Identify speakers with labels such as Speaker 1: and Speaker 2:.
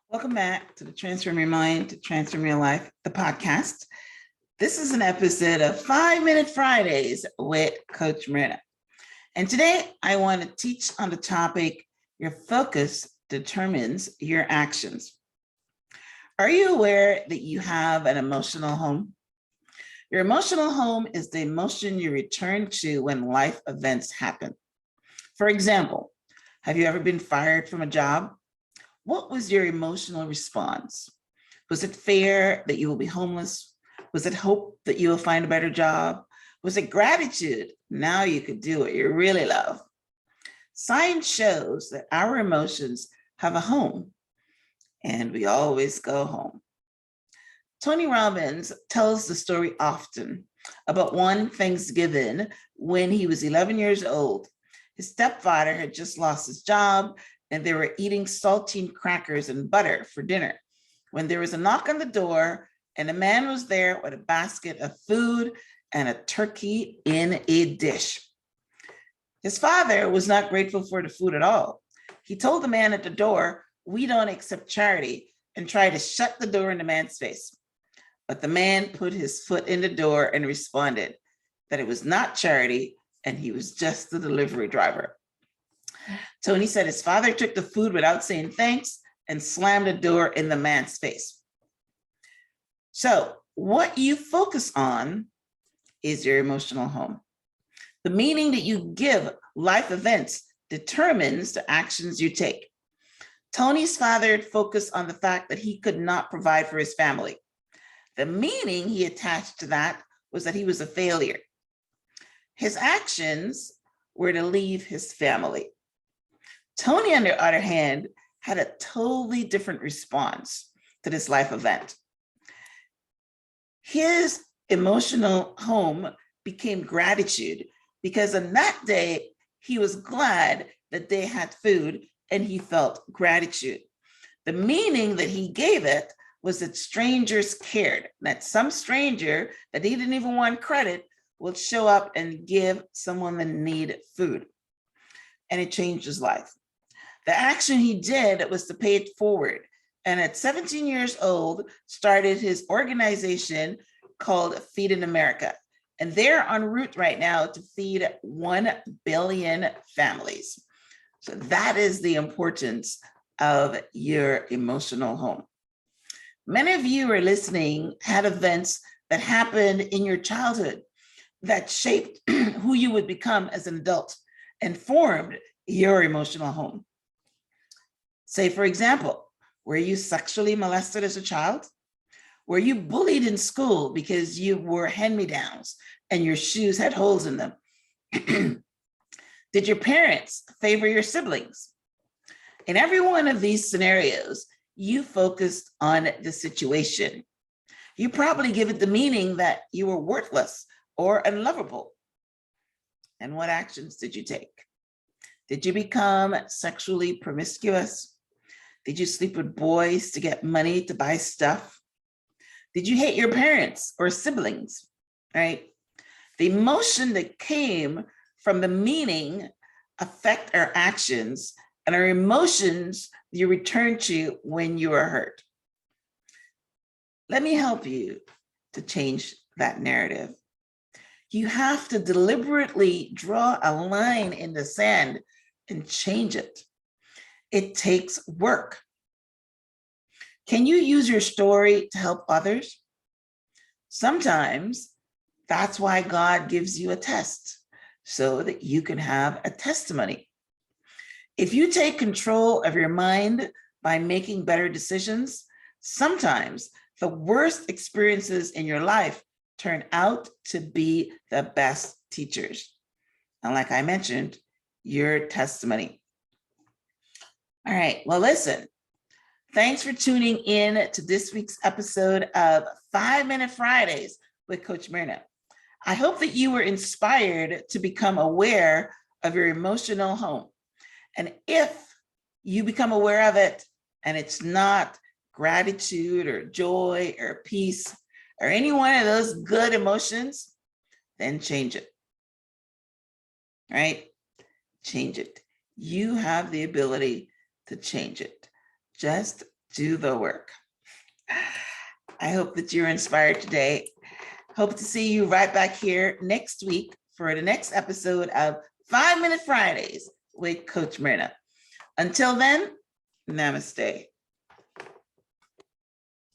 Speaker 1: Welcome back to the Transform Your Mind to Transform Your Life, the podcast. This is an episode of 5-Minute Fridays with Coach Myrna. And today I want to teach on the topic, your focus determines your actions. Are you aware that you have an emotional home? Your emotional home is the emotion you return to when life events happen. For example, have you ever been fired from a job? What was your emotional response? Was it fear that you will be homeless? Was it hope that you will find a better job? Was it gratitude? Now you could do what you really love. Science shows that our emotions have a home, and we always go home. Tony Robbins tells the story often about one Thanksgiving when he was 11 years old. His stepfather had just lost his job, and they were eating saltine crackers and butter for dinner when there was a knock on the door, and a man was there with a basket of food and a turkey in a dish. His father was not grateful for the food at all. He told the man at the door, "We don't accept charity," and tried to shut the door in the man's face. But the man put his foot in the door and responded that it was not charity and he was just the delivery driver. Tony said his father took the food without saying thanks and slammed the door in the man's face. So what you focus on is your emotional home. The meaning that you give life events determines the actions you take. Tony's father focused on the fact that he could not provide for his family. The meaning he attached to that was that he was a failure. His actions were to leave his family. Tony, on the other hand, had a totally different response to this life event. His emotional home became gratitude because on that day, he was glad that they had food and he felt gratitude. The meaning that he gave it was that strangers cared, that some stranger that he didn't even want credit would show up and give someone that needed food. And it changed his life. The action he did was to pay it forward. And at 17 years old, started his organization called Feeding America. And they're en route right now to feed 1 billion families. So that is the importance of your emotional home. Many of you are listening had events that happened in your childhood that shaped who you would become as an adult and formed your emotional home. Say, for example, were you sexually molested as a child? Were you bullied in school because you wore hand-me-downs and your shoes had holes in them? Did your parents favor your siblings? In every one of these scenarios, you focused on the situation. You probably give it the meaning that you were worthless or unlovable. And what actions did you take? Did you become sexually promiscuous? Did you sleep with boys to get money to buy stuff? Did you hate your parents or siblings, right? The emotion that came from the meaning affect our actions, and our emotions you return to when you are hurt. Let me help you to change that narrative. You have to deliberately draw a line in the sand and change it. It takes work. Can you use your story to help others? Sometimes that's why God gives you a test, so that you can have a testimony. If you take control of your mind by making better decisions, sometimes the worst experiences in your life turn out to be the best teachers. And like I mentioned, your testimony. All right, well, listen, thanks for tuning in to this week's episode of 5-Minute Fridays with Coach Myrna. I hope that you were inspired to become aware of your emotional home. And if you become aware of it and it's not gratitude or joy or peace or any one of those good emotions, then change it, right? Change it. You have the ability to change it. Just do the work. I hope that you're inspired today. Hope to see you right back here next week for the next episode of 5 Minute Fridays with Coach Myrna. Until then, namaste.